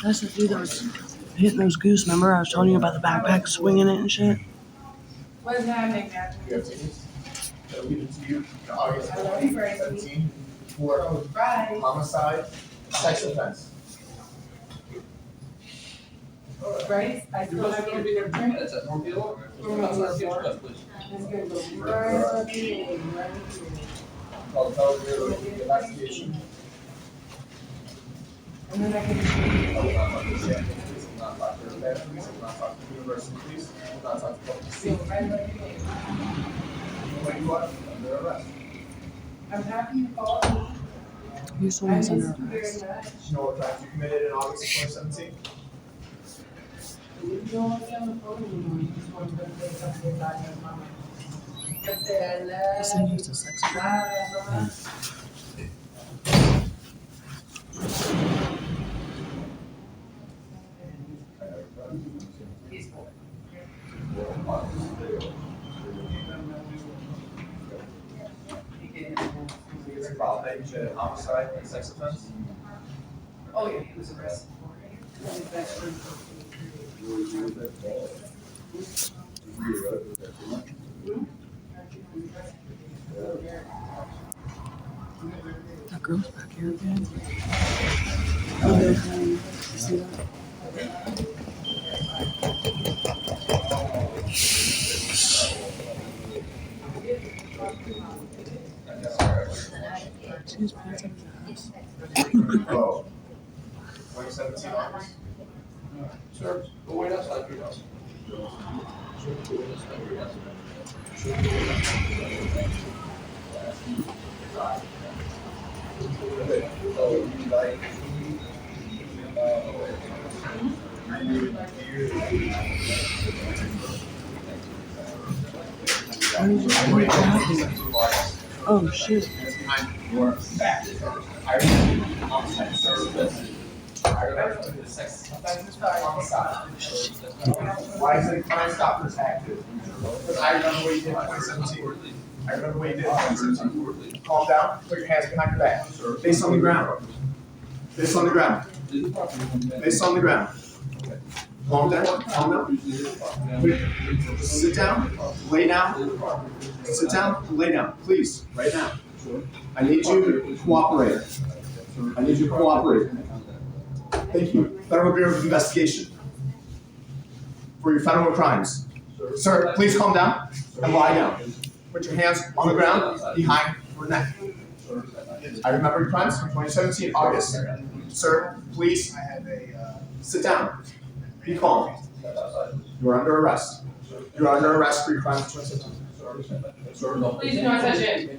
That's the dude that was hitting those goose. Remember, I was telling you about the backpack swinging it and shit. What's happening, Dad? We have tickets that we give to you in August 2017 for homicide, sex offense. Bryce, I still have your return. That's at Northfield. Called the investigation. And then I can. Not talk to the bad police, not talk to the university police, not talk to public safety. When you are under arrest. I'm happy you called me. He's the I one miss that's you under very arrest. much. You know what crimes you committed in August of 2017? You don't want to be on the phone anymore. You just want to say something about your mama. Just say I love This thing you. used to sex offender. Bye, mama. Peaceful. It's involved that you committed homicide and sex offense. Oh, yeah, he was arrested for it. That's true. That girl's back here again. See that? See his pants up his ass. Oh. 2017 August. Sir, go wait outside your house. Why did you say that? Oh shit. Your back. I remember homicide, service. I remember the sex offense, homicide. Why is the Crime Stoppers active? Because I remember what you did in 2017. I remember what you did in 2017. Calm down, put your hands behind your back. Face on the ground. Face on the ground. Face on the ground. Calm down, calm down. Sit down, lay down. Sit down, lay down, please, right now. I need you to cooperate. I need you to cooperate. Thank you. Federal Bureau of Investigation. For your federal crimes. Sir, please calm down and lie down. Put your hands on the ground behind your neck. I remember your crimes from 2017, August. Sir, please sit down. Be calm. You are under arrest. You are under arrest for your crimes of 2017. Please do not touch him.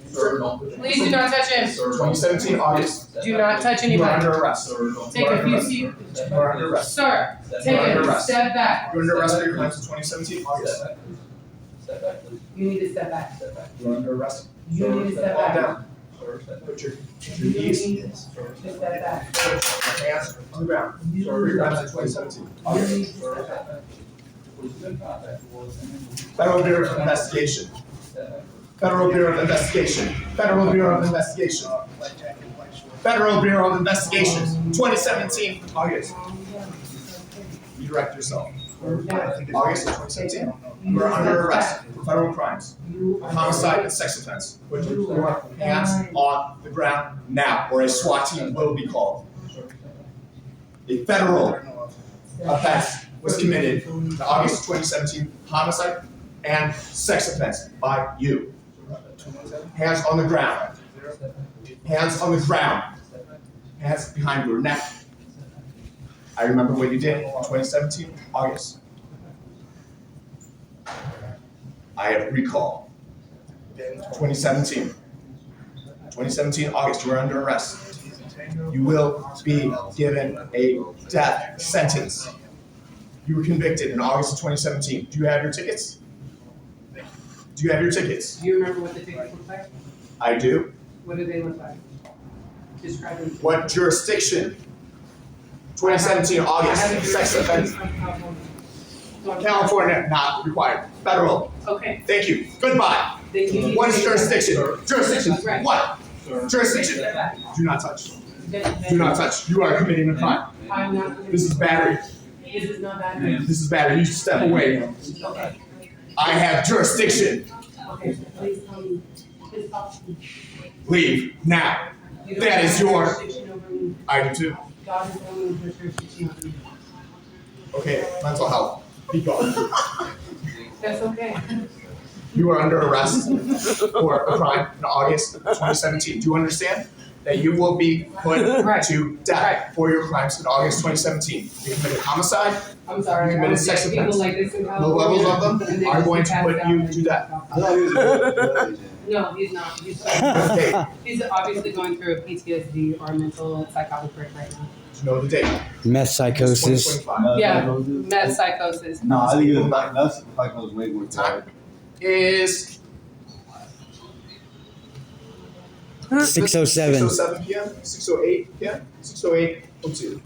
Please do not touch him. 2017, August. Do not touch You are anybody. under arrest. Take a few seats. You are under arrest. Sir, take a step back. You are under arrest for your crimes of 2017, August. You need to step back. You are under arrest. You need to step Calm back. down. Put your You knees, need to step back. put your hands on the ground. For your crimes of 2017, You August. need to step back. Federal Bureau of Investigation. Federal Bureau of Investigation. Federal Bureau of Investigation. Federal Bureau of Investigation. 2017, August. Redirect yourself. August of 2017. You are under arrest for federal crimes, homicide and sex offense. Put your hands on the ground now, or a SWAT team will be called. A federal offense was committed in August of 2017, homicide and sex offense by you. Hands on the ground. Hands on the ground. Hands behind your neck. I remember what you did in 2017, August. I have recall. 2017. 2017, August, you are under arrest. You will be given a death sentence. You were convicted in August of 2017. Do you have your tickets? Do you have your tickets? Do you remember what the tickets look like? I do. What do they look like? Describe them. What jurisdiction? 2017, August, sex offense. California, not required. Federal. Okay. Thank you. Goodbye. Then you need What to is take- jurisdiction? Jurisdiction. Right. What? Jurisdiction. Step back. Do not touch. Then- Do not touch. You are committing a crime. I'm not. This is battery. This is not battery. This is battery. You step away. Okay. I have jurisdiction. Okay, please tell me. Please talk to me. Leave now. You don't That have is your. jurisdiction over me. I do too. God is only with jurisdiction over me. Okay, mental health. Be gone. That's okay. You are under arrest for a crime in August 2017. Do you understand that you will be put Right. to death for your crimes in August 2017? You committed homicide. I'm sorry. You committed I sex don't get offense. people like this in The California, levels of and them they are just going get to passed put down you and to death. I thought he was a agent. No, he's not. Okay, He's obviously going through a PTSD or mental psychotic break right now. do you know the date? Meth psychosis. 2025. Yeah. Meth psychosis. No, I think it was like that's like I was way more Time tired. is 6:07. 6:07 p.m., 6:08 p.m., 6:08:02.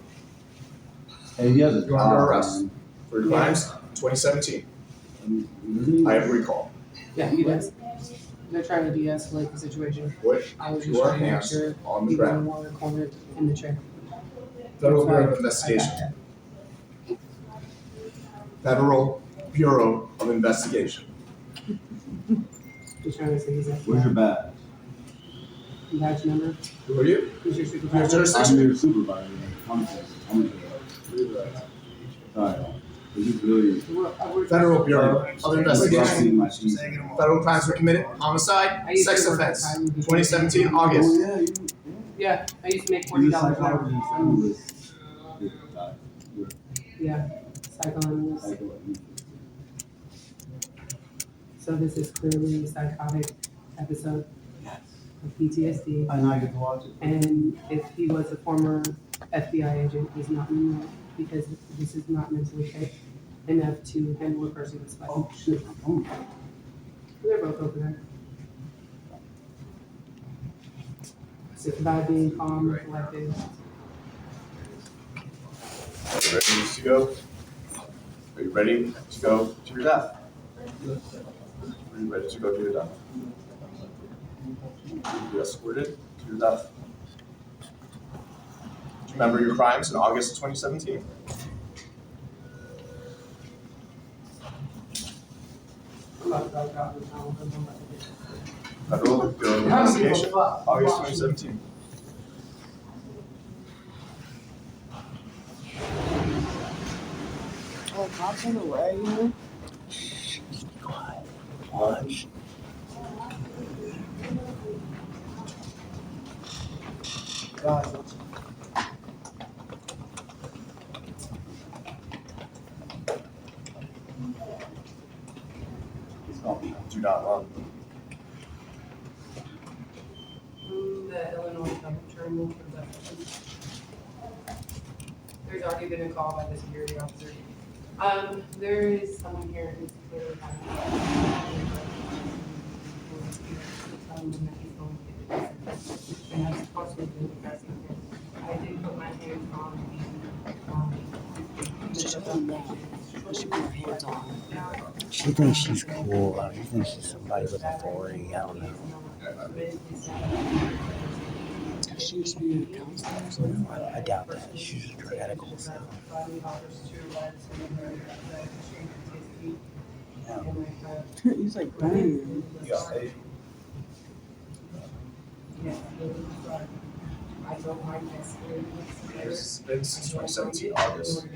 Hey, he has a You're under arrest for your crimes 2017. I have recall. Yeah, he does. They're trying to de-escalate the situation. Put I was just your trying to make hands sure on the he wasn't ground. more cornered in the chair. Federal Bureau of I got Investigation. that. Federal Bureau of Investigation. Just trying to say he's at Where's your badge? badge number. Who are you? Who's your Your supervisor? I'm jurisdiction. your supervisor. I'm sorry. This is really Federal Bureau of Investigation. busting my cheese. Federal crimes were committed. Homicide, sex offense. 2017 August. Oh, yeah, Yeah, I used to make you, $40 an hour. psychologist. Yeah, psychoanalyst. So this is clearly a psychotic episode Yes. of PTSD. I know I get to watch it. And if he was a former FBI agent, he's not anymore because this is not mentally fit enough to handle a person with spike. Oh, shit. My phone. They're both over there. It's about being calm, collected. Ready to go? Are you ready to go to your death? Are you ready to go to your death? Be escorted to your death. Do you remember your crimes in August 2017? Federal Bureau of Investigation, August 2017. Oh, cops on the way, you know? Watch. God. Do not run. The Illinois double terminal for the. There's already been a call by the security officer. There is someone here who's clearly having. Telling him that he's going to get this. And that's possibly been addressing him. I did put my hands on She put her hands on. She thinks she's cool. She thinks she's somebody with authority. I don't know. She used to be a counselor. So I doubt that. She's a drug addict also. he's like, dang. It's been since 2017 August.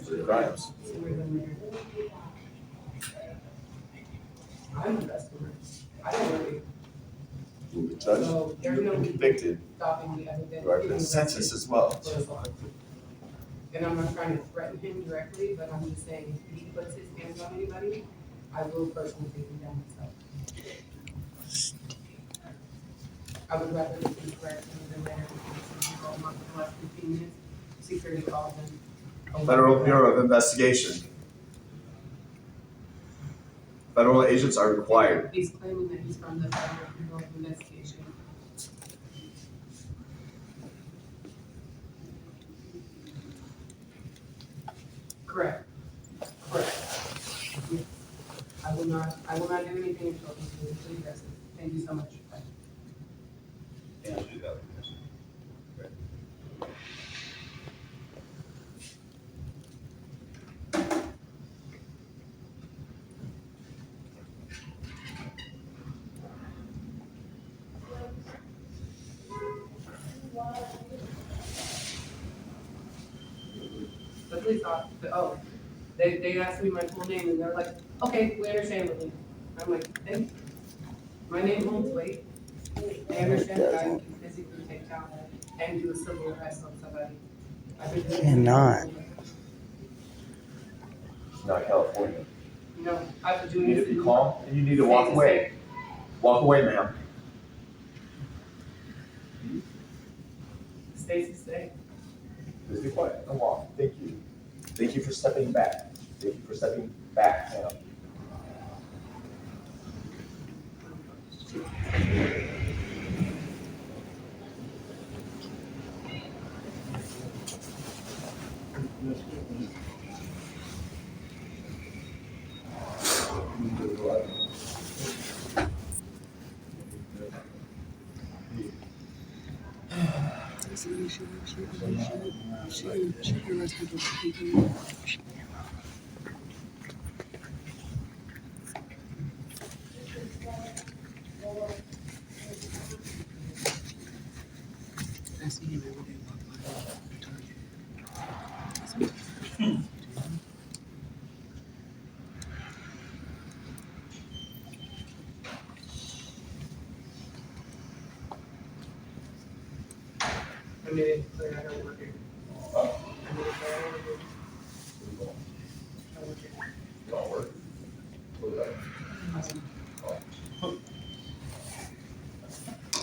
For your crimes. I'm the best one. I don't worry. You will be judged. So there's no Convicted. stopping me other than. You are sentenced as well. And I'm not trying to threaten him directly, but I'm just saying, if he puts his hands on anybody, I will personally take him down myself. I would rather this be correct than later, because if I'm not for the last 15 minutes, security calls and. Federal Bureau of Investigation. Federal agents are required. He's claiming that he's from the Federal Bureau of Investigation. Correct. Yes. I will not do anything until he addresses. Thank you so much. Bye. Yeah, do that. police officer, oh, they asked me my full name and they're like, okay, we understand, Lily. I'm like, thank you. My name holds weight. They understand that I can physically take down and do a civil arrest on somebody. I've been doing this. Cannot. It's not California. No, I've been You doing need this. to be calm and you need to walk away. Walk away, ma'am. Stacy, stay. Just be quiet. Don't walk. Thank you. Thank you for stepping back. Thank you for stepping back, ma'am. I see him every day walk by Target. I made it clear I don't work here. I made it clear I don't work here. I work here. You don't work. Look at that.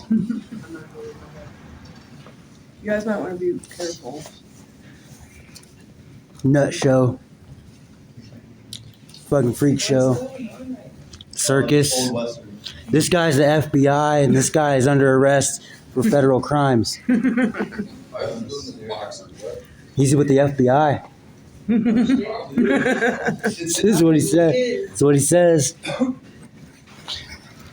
I'm not going to work. You guys might want to be careful. Nut show. Fucking freak show. Circus. This guy's the FBI and this guy is under arrest for federal crimes. He's with the FBI. This is what he said. That's what he says.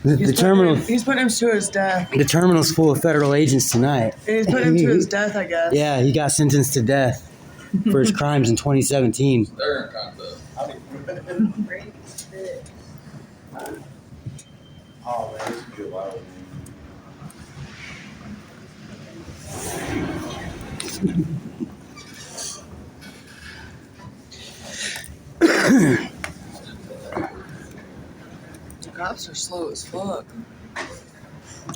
The terminal. He's putting him to his death. The terminal's full of federal agents tonight. He's putting him to his death, I guess. Yeah, he got sentenced to death for his crimes in 2017. They're in contest. Oh, man, this could be a lot of The cops are slow as fuck.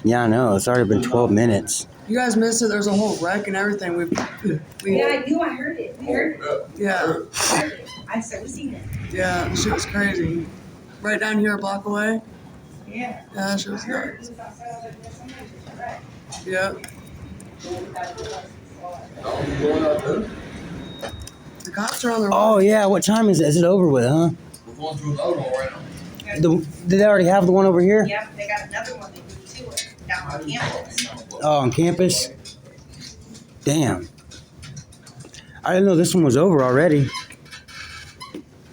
Yeah, I know. It's already been 12 minutes. You guys missed it. There's a whole wreck and everything. Yeah, I knew. I heard it. We heard it. Yeah, I heard it. I said, we seen it. yeah. Shit was crazy. Right down here, a block away. Yeah. Yeah, that shit I was heard it. nuts. It was outside. I was like, there's somebody just right. Yeah. Going out there. The cops are on their way. Oh, yeah. What time is it? Is it over with, huh? We're going through another one right now. Did they already have the one over here? Yep, they got another one. They moved to it down on campus. Oh, on campus? Damn. I didn't know this one was over already.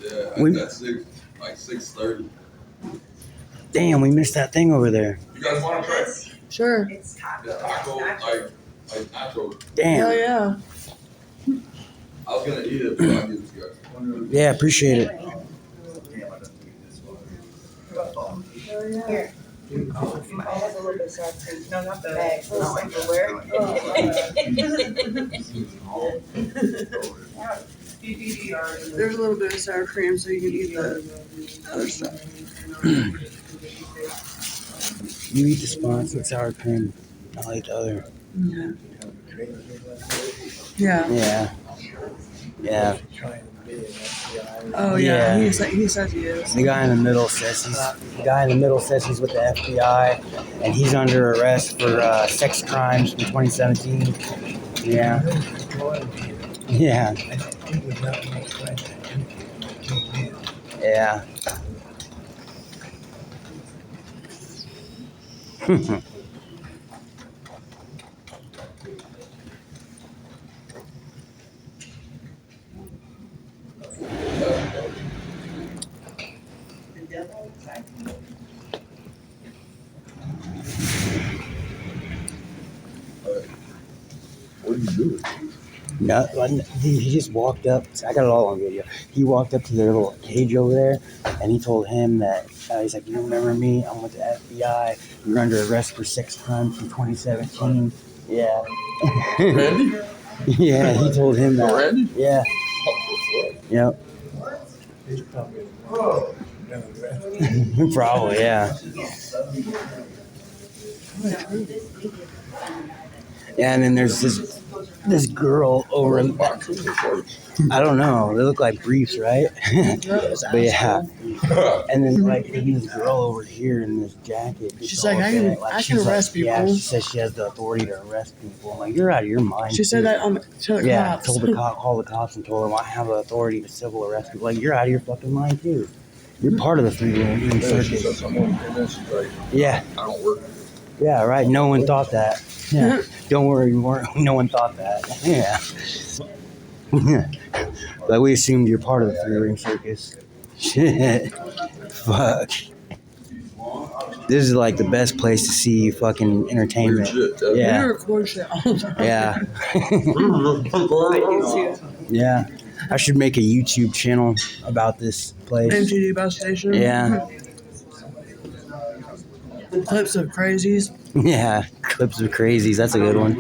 Yeah, We- that's 6:30. Damn, we missed that thing over there. You guys want to try? Sure. It's taco. It's taco, Nachos. like nachos. Hell Damn. yeah. I was gonna eat it, but I'll give it to you guys. Yeah, appreciate it. Here. Mine has a little bit of sour cream. No, not the bag. The silverware. There's a little bit of sour cream so you can eat the other stuff. You eat the sponge with sour cream. I'll eat the other. Yeah. Yeah. Yeah. Yeah. Oh yeah. Yeah. He says he is. The guy in the middle says he's with the FBI, and he's under arrest for sex crimes from 2017. Yeah. Yeah. Yeah. The devil inside. What are you doing? No, he just walked up. I got it all on video. He walked up to their little cage over there, and he told him that he's like, "You remember me? I'm with the FBI. You're under arrest for sex crimes from 2017." Yeah. Randy? Yeah, he told him that. Randy? Yeah. Yep. He's probably. Probably, yeah. Yeah, and then there's this girl over in I don't know. They look like briefs, right? But yeah. And then like this girl over here in this jacket. She's like, I can she's arrest people. Yeah, she says she has the authority to arrest people. I'm like, you're out of your mind. She said too. that to the Yeah, cops. told the called the cops and told them I have the authority to civil arrest people. Like, you're out of your fucking mind too. You're part of the three-ring She said circus. something, and then she's like, Yeah, I don't work. yeah, right. No one thought that. Yeah, don't worry, no one thought that. Yeah. Like, we assumed you're part of the three-ring circus. Shit. Fuck. This is like the best place to see fucking entertainment. Weird shit, We Yeah, record shit all the time. yeah, I do too. yeah. I should make a YouTube channel about this place. MTD bus station. Yeah, Clips of crazies. yeah. Clips of crazies. That's a good one.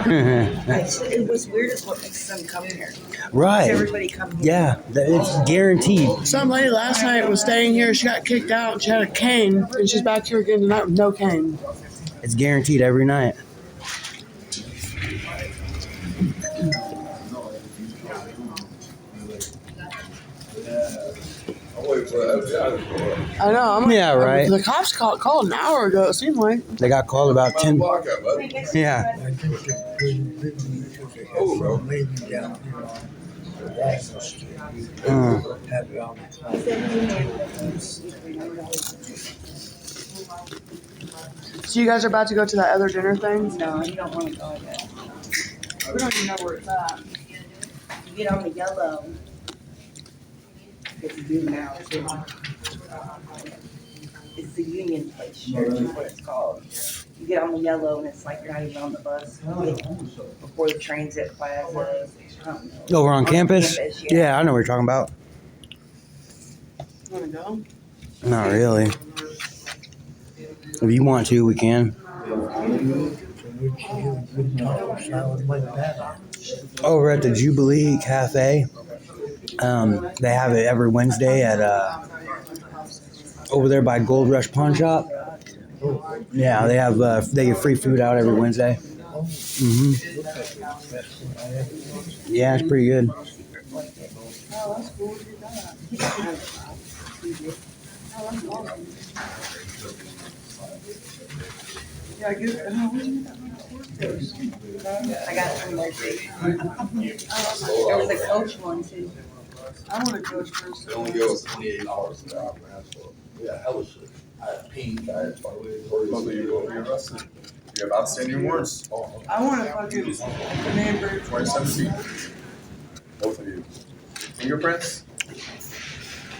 It was weird is what makes them come here. Right. Everybody come here. Yeah, it's guaranteed. Some lady last night was staying here. She got kicked out and she had a cane. And she's back here again tonight with no cane. It's guaranteed every night. I'll wait for that. I know. I'm like, Yeah, right. The cops called an hour ago, it seemed like. They got called about 10. Block out, bud. Yeah. I think they're Oh, bro. laying down here on the Washington Street. Have it on the So you guys are about to go to that other dinner thing? No, you don't want to go there. We don't even know where it's at. You get on the yellow. It's due now too. It's the Union Place Church is what it's called. You get on the yellow and it's like you're not even on the bus. Before the transit plaza. I don't know. Over on campus? Campus, Yeah, I know what you're talking about. You want to go? Not really. If you want to, we can. Over at the Jubilee Cafe, they have it every Wednesday at over there by Gold Rush Pawn Shop. Yeah, they give free food out every Wednesday. hmm Yeah, it's pretty good. Yeah, good. I got it from there too. There was a coach one too. I want to coach first. It only goes $28 an hour, man. So, yeah, hella shit. I had pink, I had you're about to send your warrants. I want to fucking name bird. 2017. Both of you. Fingerprints?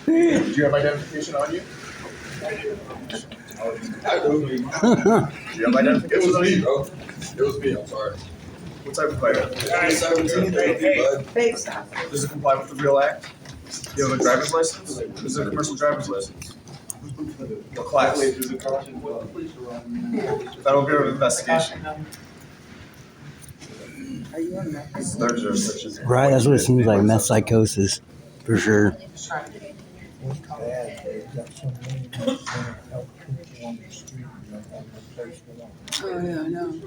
Did you have identification on you? It was me. Do you have identification? It was me, bro. It was me, I'm sorry. What type of identification? 17, Big stuff. Does it comply with the Real Act? Do you have a driver's license? Is it a commercial driver's license? What class? That'll go to investigation. Are you on that? Their jurisdiction. Right, that's what it seems like. Meth psychosis, for sure. Oh, yeah, I know.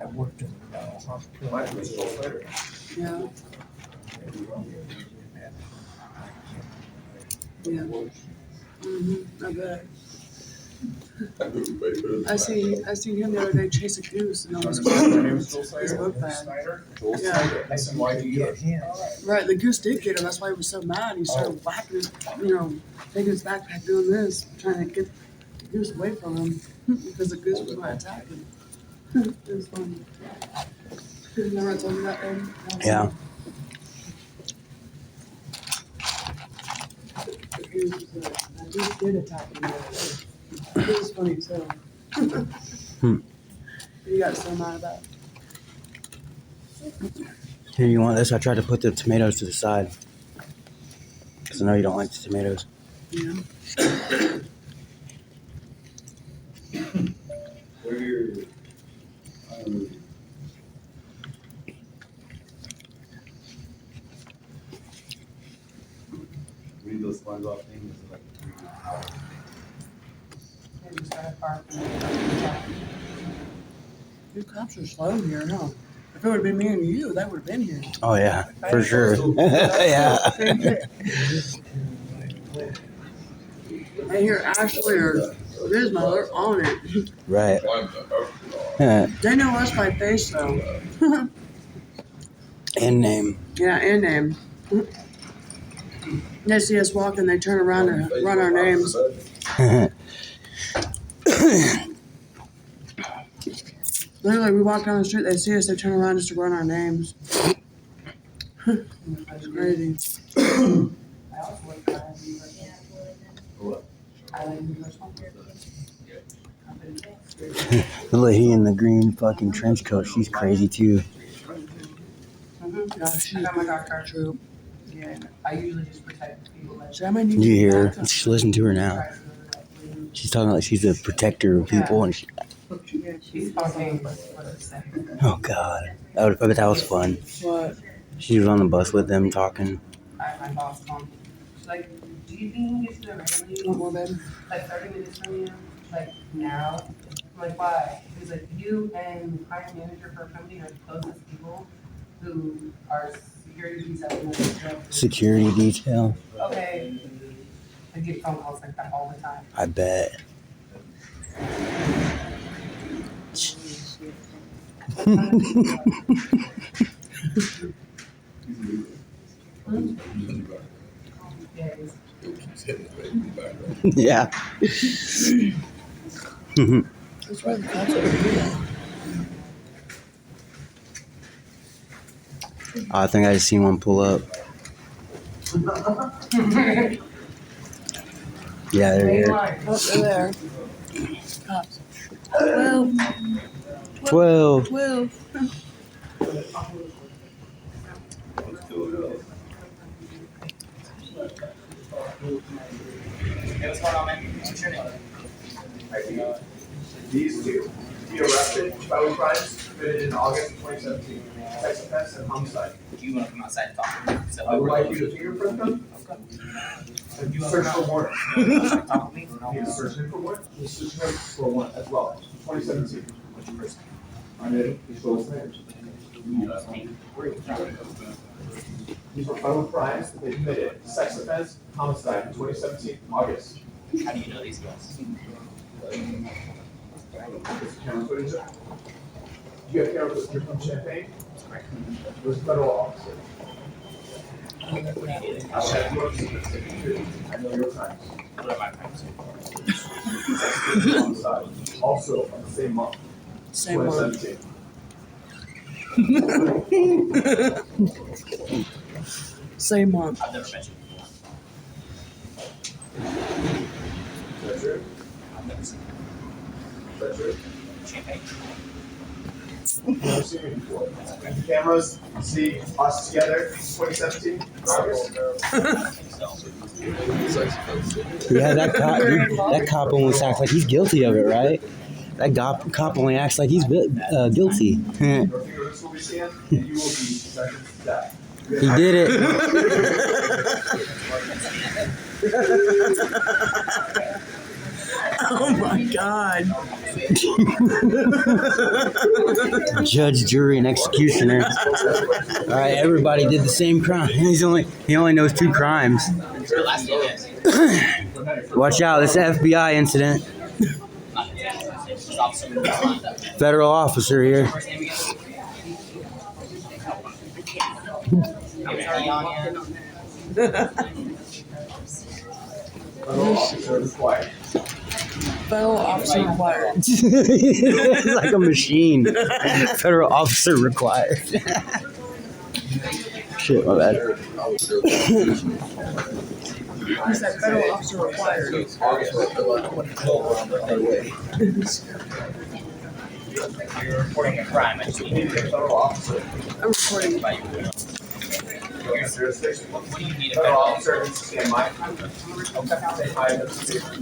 I worked in a hospital. Yeah. Yeah. I bet. I seen him the other day chase a goose and almost his book bag. Yeah. I said, why do you get him? Right, the goose did get him. That's why he was so mad. He started whacking his, taking his backpack, doing this, trying to get the goose away from him because the goose was going to attack him. It was funny. Remember I told you that, baby? Yeah. The goose did attack him. It was funny too. He got so mad about it. Here, you want this? I tried to put the tomatoes to the side. Because I know you don't like the tomatoes. Yeah. They just gotta park and- You cops are slow here, huh? If it would have been me and you, that would have been here. Oh yeah, for sure. Yeah. I hear Ashley or Gizmo, they're on it. Right. They know us by face though. And name. Yeah, and name. They see us walking, they turn around and run our names. Literally, we walk down the street, they see us, they turn around just to run our names. It's crazy. I also like that. I like the first one. The lady in the green fucking trench coat, she's crazy too. Yeah, I she's got my doctor. true. Yeah, I usually just protect people that. So I might need Do you to hear back her? up. Just listen to her now. She's talking like she's a protector of people, and she, She's spontaneous, what I'm saying. oh god, I bet that was fun. What? She was on the bus with them talking. I have my boss call. She's like, do you think you can get to the Want randomly more, baby? like 30 minutes from you? Like now? I'm like, why? He's like, you and the hiring manager for a company are the closest people who are security detail. Security detail. Okay. I get phone calls like that all the time. I bet. Yeah, it's- Yeah. That's why the cops are here. I think I just seen one pull up. Yeah, they're Main here. line. Oh, they're there. Cops. 12. 12. 12. Hey, what's going on, man? What's your name? These two, be arrested for felony crimes committed in August of 2017, sex offense and homicide. Do you want to come outside and talk to me? So I would like you to fingerprint them. And you search for warrant. talk with me? Need to search him for warrant? You search him for warrant as well, 2017. What's your first I did, he's both names. name? These were felony crimes that they committed, sex offense, homicide in 2017, August. How do you know these guys? This is camera footage. Do you have camera footage? You're from Champaign? It was a federal officer. I have your secret. I know your crimes. What are my crimes? Homicide. Also, on the same month, Same one. 2017. Same month. I've never met you before. Is that true? I've never seen Is that true? Champagne. Never seen me before. And the cameras see us together, 2017, August. Yeah, that cop almost acts like he's guilty of it, right? That cop only acts like he's guilty. Your fingerprints will be scanned, and you will be sentenced to death. He did it. Oh my God. Judge, jury, and executioner. All right, everybody did the same crime. He only knows 2 crimes. Your last name is? Watch out, this FBI incident. Not just officer. Federal officer here. First name again? Leon, Federal officer required. Federal officer required. It's like a machine. Federal officer required. Shit, my bad. He said federal officer required. You're reporting a crime. I just need to Federal officer. I'm recording. about you. Your jurisdiction. What do you need? Federal officer needs to stand by. Say hi to the speaker.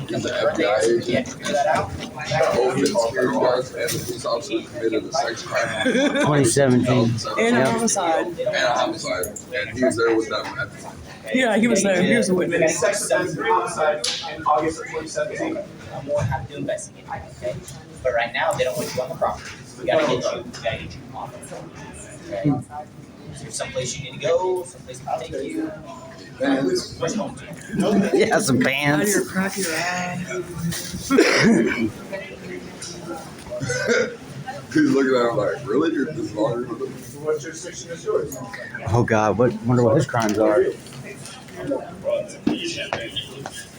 Yeah, figure that out. Committed a sex crime 2017. And a Yep. homicide. and a homicide, and he was there with them at the time. Okay? Yeah, he was there. He was a Committed witness. sex offense and homicide in August of 2017. I'm more happy to investigate, okay? But right now, they don't want you on the property. We gotta get you off of it, okay? Is there someplace you need to go, someplace to take you? Where's home to you? Yeah, some Out of pants. your crack your ass. He's looking at him like, really? You're this longer? What jurisdiction is yours? Oh God, wonder what his crimes are.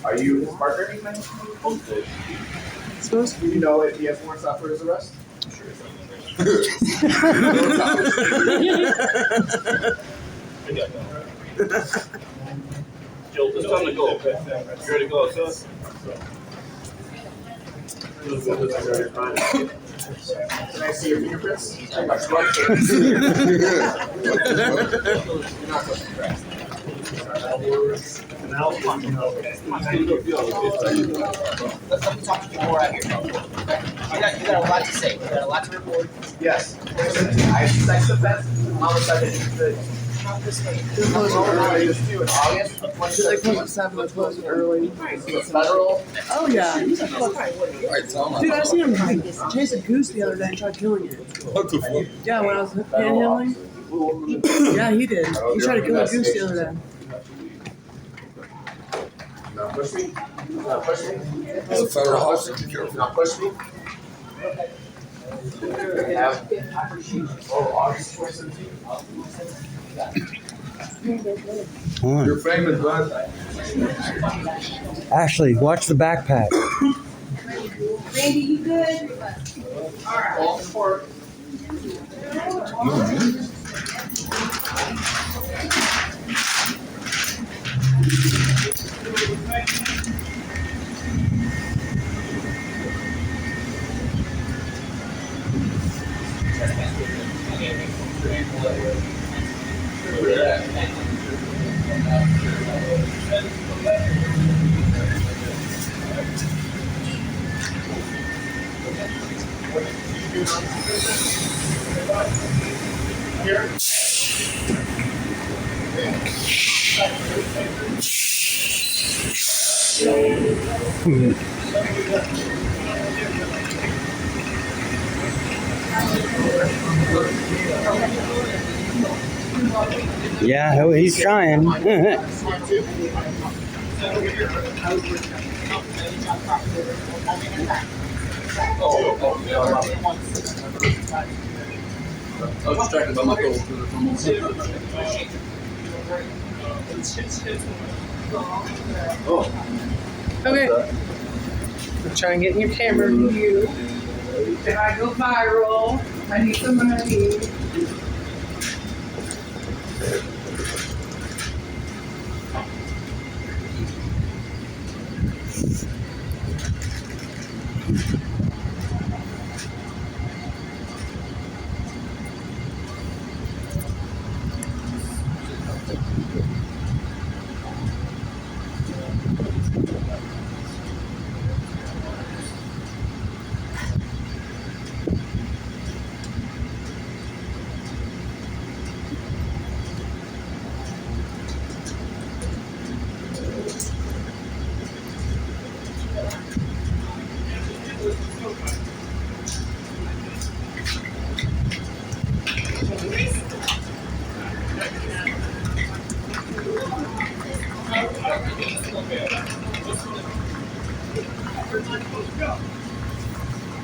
Are you his partner? Supposed to Do you know if he has warrants out for his arrest? Joe, it's time to go. You ready to go, sir? Can I see your fingerprints? You're not supposed to dress. Let me talk to you more out here. You got a lot to say. You got a lot to report. Yes. I have sex offense, homicide, and They close at 7, they close it early. federal. Oh yeah. Right, tell him. Dude, I seen him chase a goose the other day and try killing it. What the fuck? Yeah, when I was panhandling. Yeah, he did. He tried to kill a goose the other day. Now push me. Now push me. It's a federal officer. Be careful. Now push me. Have, August 2017. Come on. You're famous, bud. Ashley, watch the backpack. Randy, you good? All support. Here. Yeah, he's trying. I was distracted by my phone. Okay. I'm trying to get in your camera view. If I go viral, I need some money.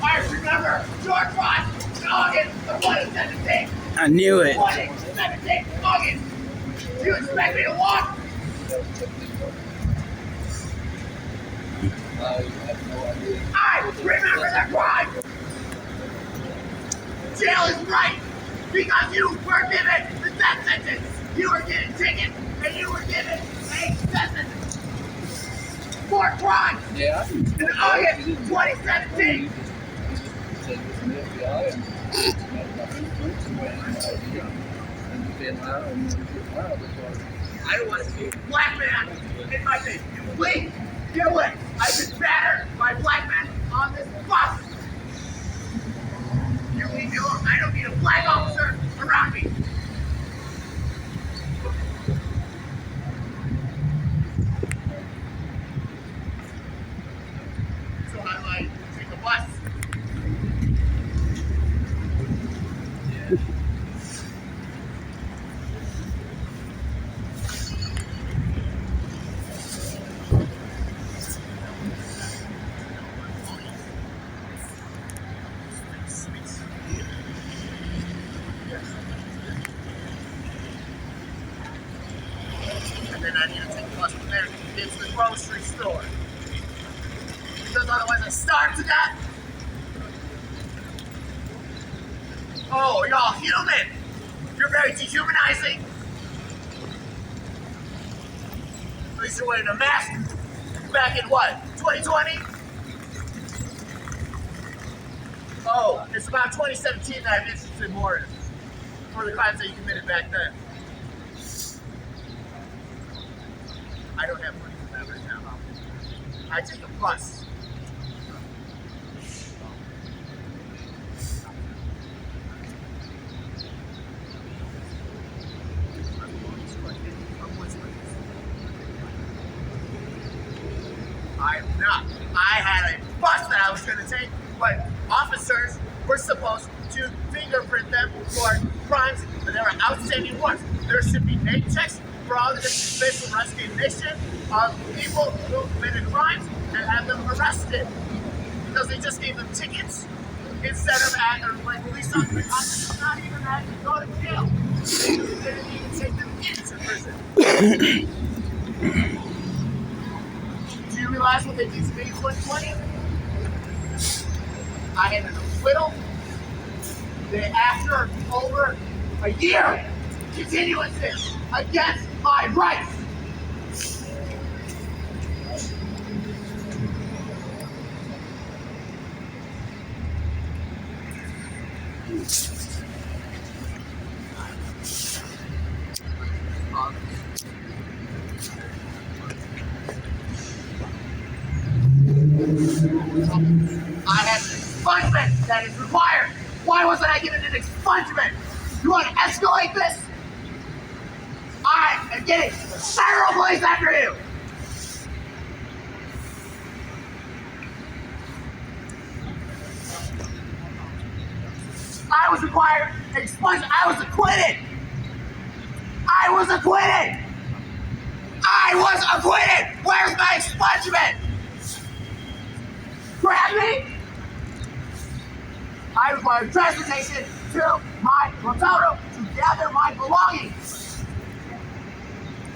I remember George Ross, August of 2017. I knew it. 2017, August. Do you expect me to walk? I remember the crime. Jail is right because you were given the death sentence. You were given tickets and you were given a death sentence for crime. Yeah. In August 2017. I don't want to see a black man in my face. Please, get away. I've been battered by black men on this bus. You leave me alone. I don't need a black officer around me. And then I need to take the bus from there to get to the grocery store. Because otherwise I starve to death. Oh, y'all human! You're very dehumanizing. At least you're wearing a mask back in what, 2020? Oh, it's about 2017 that I'm interested more in. For the crimes that you committed back then. I don't have money for that right now. I take a bus. I'm not. I had a bus that I was going to take, but officers were supposed to fingerprint them for crimes that there were outstanding warrants. There should be name checks for all the different special rescue mission of people who committed crimes and have them arrested. Because they just gave them tickets instead of like police officers not even had to go to jail. They didn't even take them into prison. Do you realize what they did to me in 2020? I had an acquittal. After over a year, continuances against my rights. I had an expungement that is required. Why wasn't I given an expungement? You want to escalate this? I am getting federal police after you. I was required expungement. I was acquitted. I was acquitted. I was acquitted. Where's my expungement? Grab me. I require transportation to my hotel room to gather my belongings.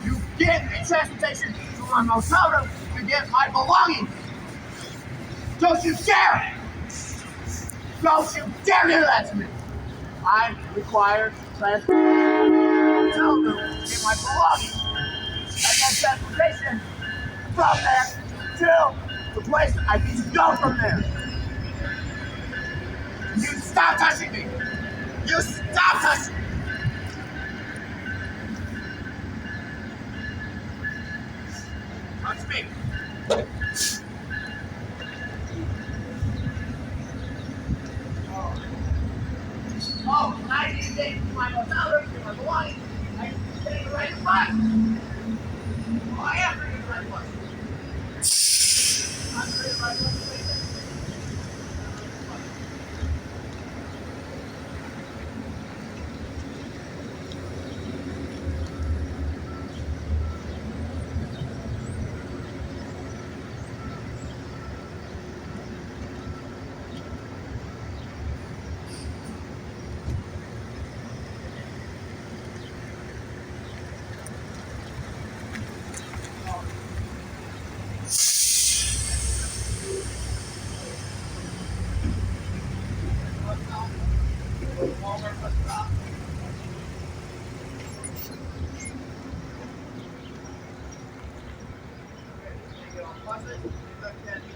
You give me transportation to my motel room to get my belongings. Don't you dare! Don't you dare do that to me! I require transportation to my motel room to get my belongings. And then transportation from there to the place I need to go from there. You stop touching me! You stop touching me! Touch me! Oh, I need to get to my hotel room to my belongings. I need to take the right bus. Oh, I am taking the right bus. I'm taking the right bus.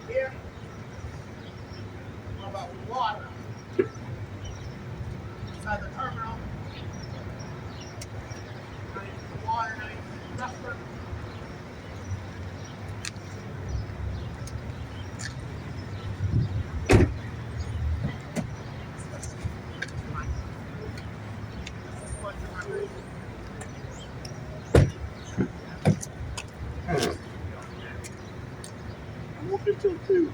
Here. What about water? Inside the terminal. I need water, I need restaurant. I'm walking till 2.